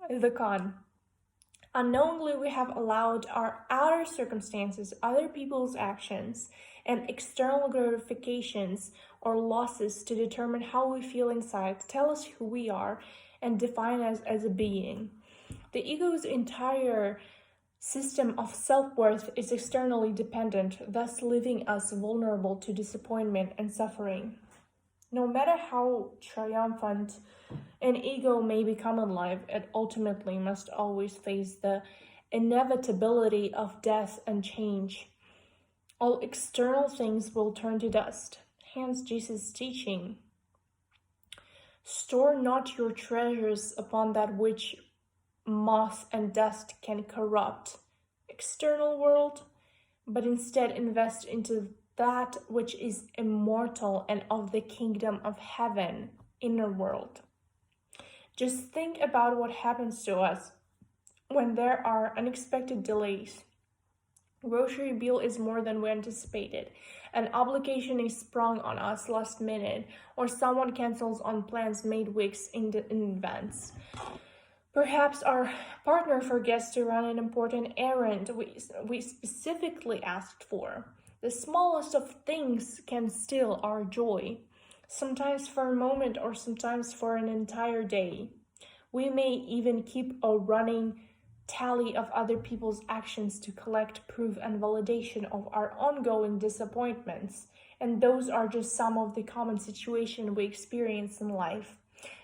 The con. Unknowingly, we have allowed our outer circumstances, other people's actions, and external gratifications or losses to determine how we feel inside, tell us who we are, and define us as a being. The ego's entire system of self-worth is externally dependent, thus leaving us vulnerable to disappointment and suffering. No matter how triumphant an ego may become in life, it ultimately must always face the inevitability of death and change. All external things will turn to dust. Hence Jesus' teaching. Store not your treasures upon that which moth and dust can corrupt, external world, but instead invest into that which is immortal and of the kingdom of heaven, inner world. Just think about what happens to us when there are unexpected delays. Grocery bill is more than we anticipated. An obligation is sprung on us last minute, or someone cancels on plans made weeks in advance. Perhaps our partner forgets to run an important errand we specifically asked for. The smallest of things can steal our joy, sometimes for a moment or sometimes for an entire day. We may even keep a running tally of other people's actions to collect proof and validation of our ongoing disappointments, and those are just some of the common situations we experience in life.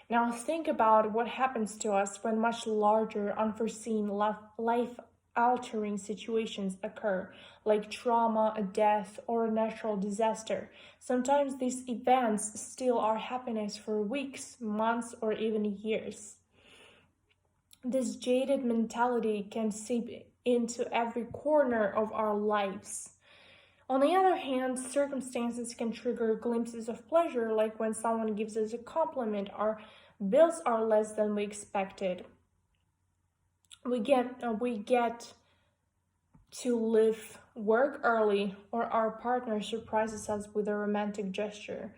Now think about what happens to us when much larger, unforeseen, life-altering situations occur, like trauma, a death, or a natural disaster. Sometimes these events steal our happiness for weeks, months, or even years. This jaded mentality can seep into every corner of our lives. On the other hand, circumstances can trigger glimpses of pleasure, like when someone gives us a compliment or bills are less than we expected. We get to leave work early, or our partner surprises us with a romantic gesture.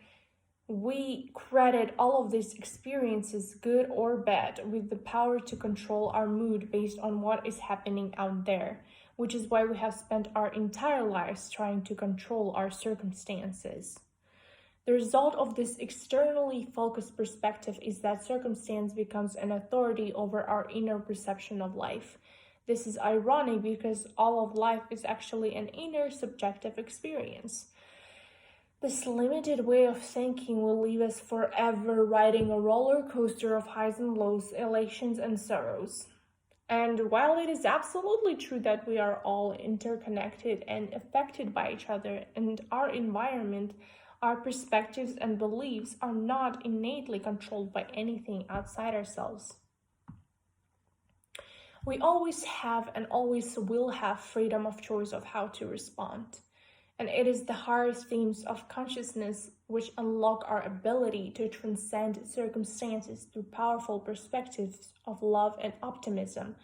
We credit all of these experiences, good or bad, with the power to control our mood based on what is happening out there, which is why we have spent our entire lives trying to control our circumstances. The result of this externally focused perspective is that circumstance becomes an authority over our inner perception of life. This is ironic because all of life is actually an inner subjective experience. This limited way of thinking will leave us forever riding a roller coaster of highs and lows, elations and sorrows. And while it is absolutely true that we are all interconnected and affected by each other and our environment, our perspectives and beliefs are not innately controlled by anything outside ourselves. We always have and always will have freedom of choice of how to respond. And it is the higher themes of consciousness which unlock our ability to transcend circumstances through powerful perspectives of love and optimism.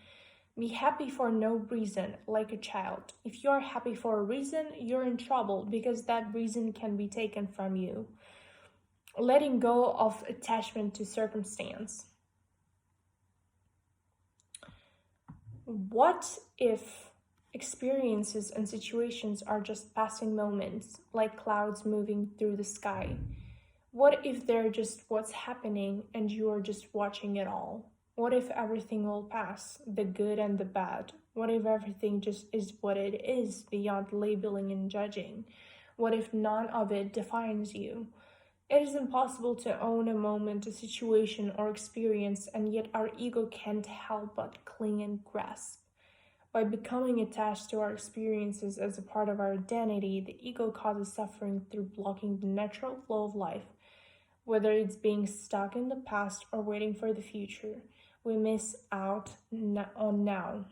Be happy for no reason, like a child. If you're happy for a reason, you're in trouble because that reason can be taken from you. Letting go of attachment to circumstance. What if experiences and situations are just passing moments, like clouds moving through the sky? What if they're just what's happening and you are just watching it all? What if everything will pass, the good and the bad? What if everything just is what it is, beyond labeling and judging? What if none of it defines you? It is impossible to own a moment, a situation, or experience, and yet our ego can't help but cling and grasp. By becoming attached to our experiences as a part of our identity, the ego causes suffering through blocking the natural flow of life. Whether it's being stuck in the past or waiting for the future, we miss out on now.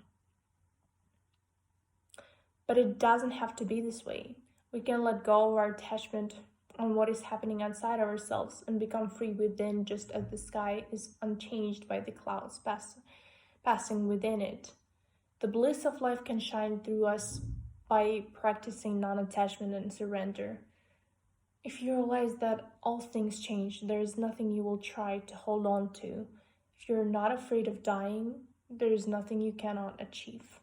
But it doesn't have to be this way. We can let go of our attachment on what is happening outside ourselves and become free within, just as the sky is unchanged by the clouds passing within it. The bliss of life can shine through us by practicing non-attachment and surrender. If you realize that all things change, there is nothing you will try to hold on to. If you're not afraid of dying, there is nothing you cannot achieve.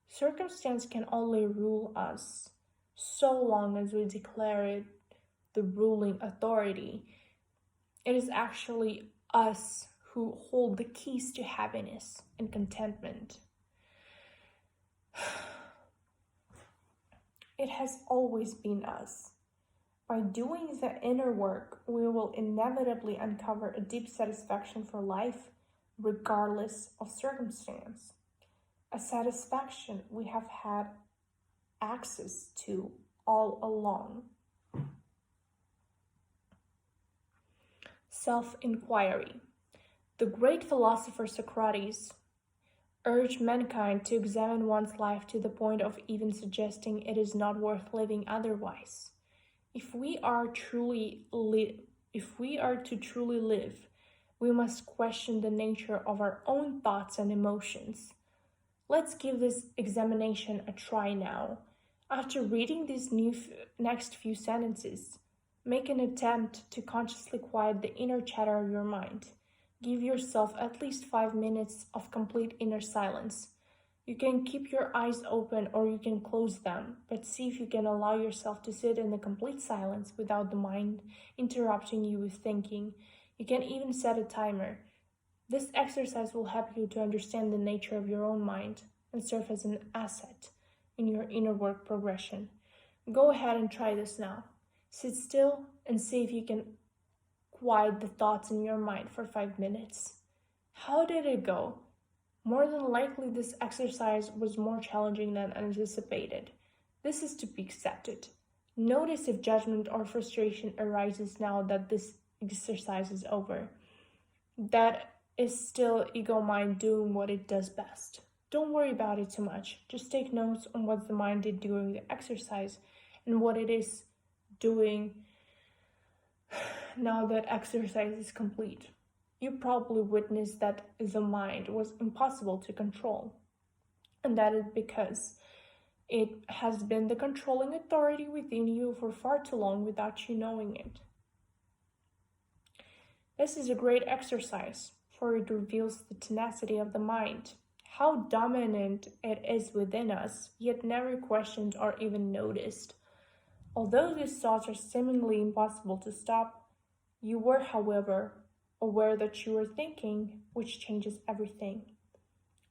Circumstance can only rule us so long as we declare it the ruling authority. It is actually us who hold the keys to happiness and contentment. It has always been us. By doing the inner work, we will inevitably uncover a deep satisfaction for life, regardless of circumstance. A satisfaction we have had access to all along. Self-inquiry. The great philosopher Socrates urged mankind to examine one's life to the point of even suggesting it is not worth living otherwise. If we are to truly live, we must question the nature of our own thoughts and emotions. Let's give this examination a try now. After reading these next few sentences, make an attempt to consciously quiet the inner chatter of your mind. Give yourself at least 5 minutes of complete inner silence. You can keep your eyes open or you can close them, but see if you can allow yourself to sit in the complete silence without the mind interrupting you with thinking. You can even set a timer. This exercise will help you to understand the nature of your own mind and serve as an asset in your inner work progression. Go ahead and try this now. Sit still and see if you can quiet the thoughts in your mind for 5 minutes. How did it go? More than likely, this exercise was more challenging than anticipated. This is to be accepted. Notice if judgment or frustration arises now that this exercise is over. That is still ego mind doing what it does best. Don't worry about it too much. Just take notes on what the mind did during the exercise and what it is doing now that exercise is complete. You probably witnessed that the mind was impossible to control, and that is because it has been the controlling authority within you for far too long without you knowing it. This is a great exercise, for it reveals the tenacity of the mind, how dominant it is within us, yet never questioned or even noticed. Although these thoughts are seemingly impossible to stop, you were, however, aware that you were thinking, which changes everything.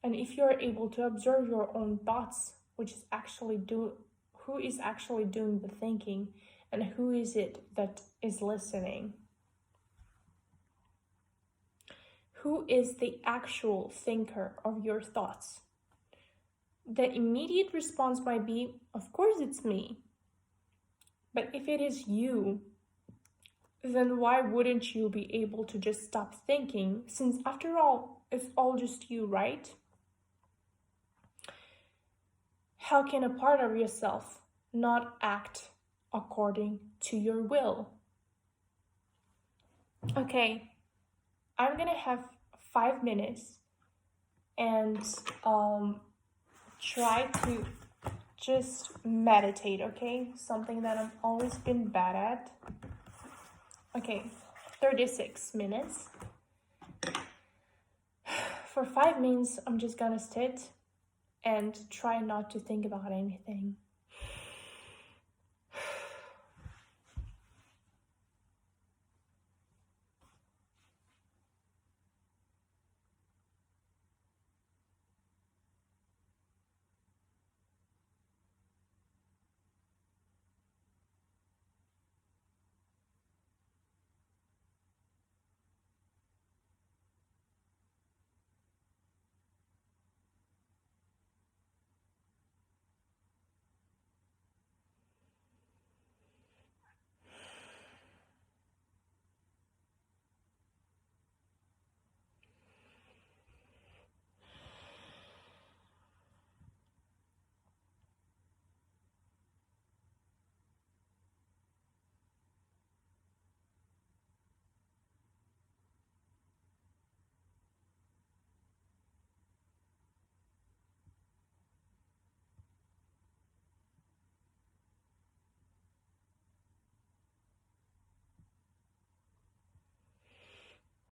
And if you are able to observe your own thoughts, who is actually doing the thinking, and who is it that is listening? Who is the actual thinker of your thoughts? The immediate response might be, of course it's me. But if it is you, then why wouldn't you be able to just stop thinking, since after all, it's all just you, right? How can a part of yourself not act according to your will? Okay, I'm gonna have 5 minutes and try to just meditate, okay? Something that I've always been bad at. Okay, 36 minutes. For 5 minutes, I'm just gonna sit and try not to think about anything.